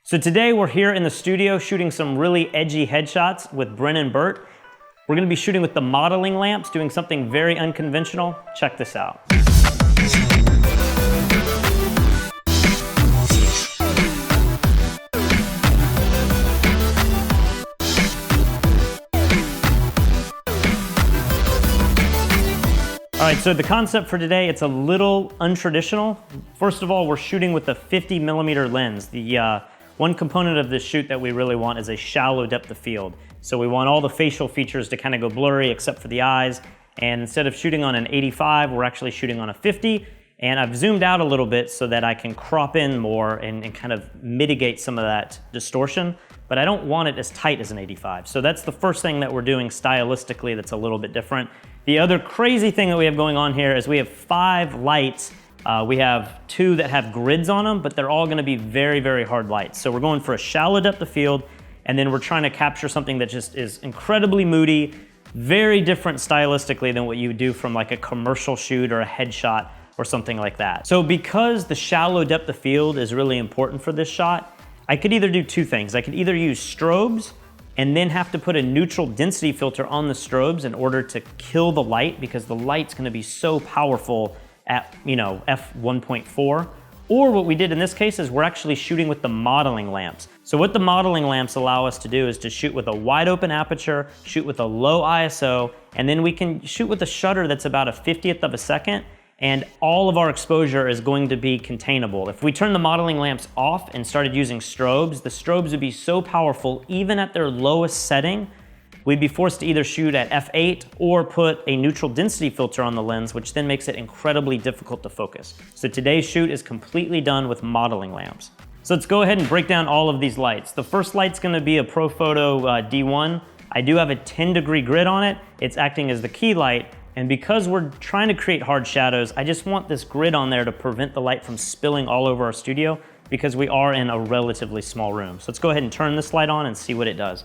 So today we're here in the studio shooting some really edgy headshots with Bryn and Bert. We're gonna be shooting with the modeling lamps, doing something very unconventional. Check this out. All right, so the concept for today, it's a little untraditional. First of all, we're shooting with a 50mm lens. The one component of this shoot that we really want is a shallow depth of field. So we want all the facial features to kind of go blurry except for the eyes. And instead of shooting on an 85, we're actually shooting on a 50. And I've zoomed out a little bit so that I can crop in more and kind of mitigate some of that distortion. But I don't want it as tight as an 85. So that's the first thing that we're doing stylistically that's a little bit different. The other crazy thing that we have going on here is we have 5 lights. We have 2 that have grids on them, but they're all gonna be very, very hard lights. So we're going for a shallow depth of field, and then we're trying to capture something that just is incredibly moody, very different stylistically than what you would do from like a commercial shoot or a headshot or something like that. So because the shallow depth of field is really important for this shot, I could either do 2 things. I could either use strobes and then have to put a neutral density filter on the strobes in order to kill the light, because the light's gonna be so powerful at, f1.4. Or what we did in this case is we're actually shooting with the modeling lamps. So what the modeling lamps allow us to do is to shoot with a wide open aperture, shoot with a low ISO, and then we can shoot with a shutter that's about a 50th of a second, and all of our exposure is going to be containable. If we turn the modeling lamps off and started using strobes, the strobes would be so powerful, even at their lowest setting, we'd be forced to either shoot at f8 or put a neutral density filter on the lens, which then makes it incredibly difficult to focus. So today's shoot is completely done with modeling lamps. So let's go ahead and break down all of these lights. The first light's gonna be a ProPhoto D1. I do have a 10-degree grid on it. It's acting as the key light. And because we're trying to create hard shadows, I just want this grid on there to prevent the light from spilling all over our studio, because we are in a relatively small room. So let's go ahead and turn this light on and see what it does.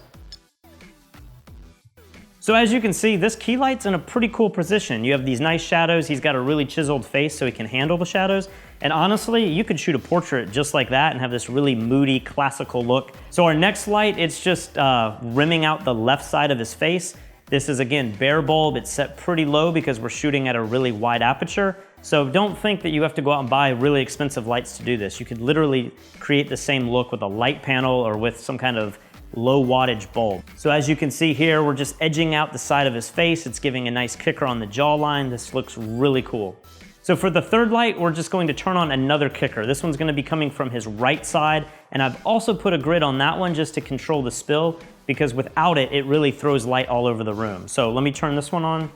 So as you can see, this key light's in a pretty cool position. You have these nice shadows. He's got a really chiseled face so he can handle the shadows. And honestly, you could shoot a portrait just like that and have this really moody, classical look. So our next light, it's just rimming out the left side of his face. This is, again, bare bulb. It's set pretty low because we're shooting at a really wide aperture. So don't think that you have to go out and buy really expensive lights to do this. You could literally create the same look with a light panel or with some kind of low wattage bulb. So as you can see here, we're just edging out the side of his face. It's giving a nice kicker on the jawline. This looks really cool. So for the third light, we're just going to turn on another kicker. This one's gonna be coming from his right side, and I've also put a grid on that one just to control the spill, because without it, it really throws light all over the room. So let me turn this one on.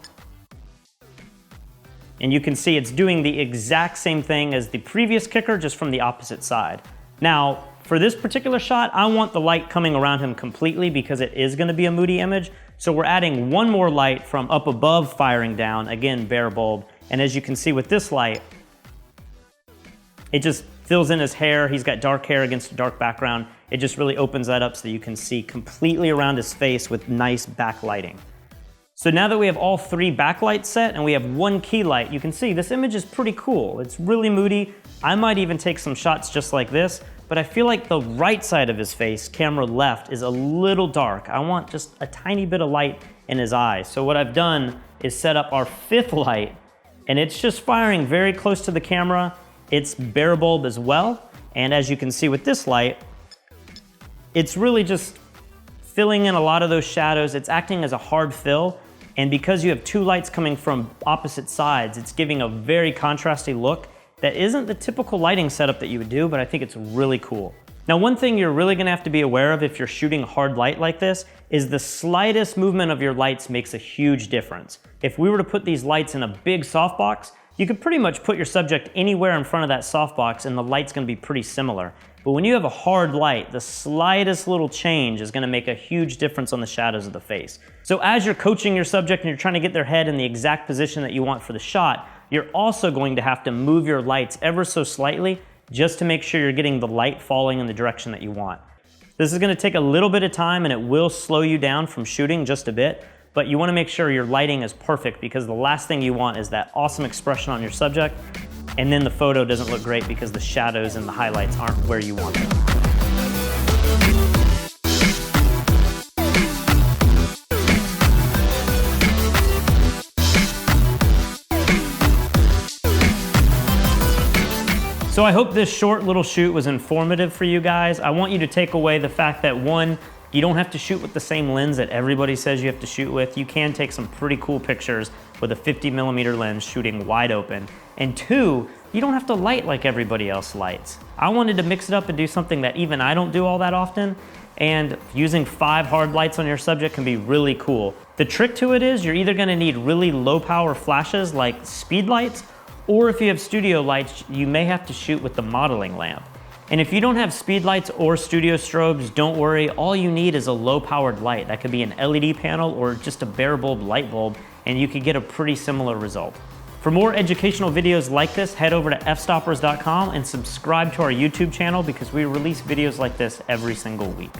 And you can see it's doing the exact same thing as the previous kicker, just from the opposite side. Now, for this particular shot, I want the light coming around him completely because it is gonna be a moody image. So we're adding one more light from up above firing down, again, bare bulb. And as you can see with this light, it just fills in his hair. He's got dark hair against a dark background. It just really opens that up so that you can see completely around his face with nice backlighting. So now that we have all 3 backlights set and we have 1 key light, you can see this image is pretty cool. It's really moody. I might even take some shots just like this, but I feel like the right side of his face, camera left, is a little dark. I want just a tiny bit of light in his eye. So what I've done is set up our 5th light, and it's just firing very close to the camera. It's bare bulb as well. And as you can see with this light, it's really just filling in a lot of those shadows. It's acting as a hard fill. And because you have 2 lights coming from opposite sides, it's giving a very contrasty look that isn't the typical lighting setup that you would do, but I think it's really cool. Now, one thing you're really gonna have to be aware of if you're shooting hard light like this is the slightest movement of your lights makes a huge difference. If we were to put these lights in a big softbox, you could pretty much put your subject anywhere in front of that softbox and the light's gonna be pretty similar. But when you have a hard light, the slightest little change is gonna make a huge difference on the shadows of the face. So as you're coaching your subject and you're trying to get their head in the exact position that you want for the shot, you're also going to have to move your lights ever so slightly just to make sure you're getting the light falling in the direction that you want. This is gonna take a little bit of time and it will slow you down from shooting just a bit, but you wanna make sure your lighting is perfect because the last thing you want is that awesome expression on your subject and then the photo doesn't look great because the shadows and the highlights aren't where you want them. So I hope this short little shoot was informative for you guys. I want you to take away the fact that one, you don't have to shoot with the same lens that everybody says you have to shoot with. You can take some pretty cool pictures with a 50mm lens shooting wide open. And two, you don't have to light like everybody else lights. I wanted to mix it up and do something that even I don't do all that often, and using 5 hard lights on your subject can be really cool. The trick to it is you're either gonna need really low power flashes like speed lights, or if you have studio lights, you may have to shoot with the modeling lamp. And if you don't have speed lights or studio strobes, don't worry, all you need is a low powered light. That could be an LED panel or just a bare bulb light bulb, and you could get a pretty similar result. For more educational videos like this, head over to fstoppers.com and subscribe to our YouTube channel because we release videos like this every single week.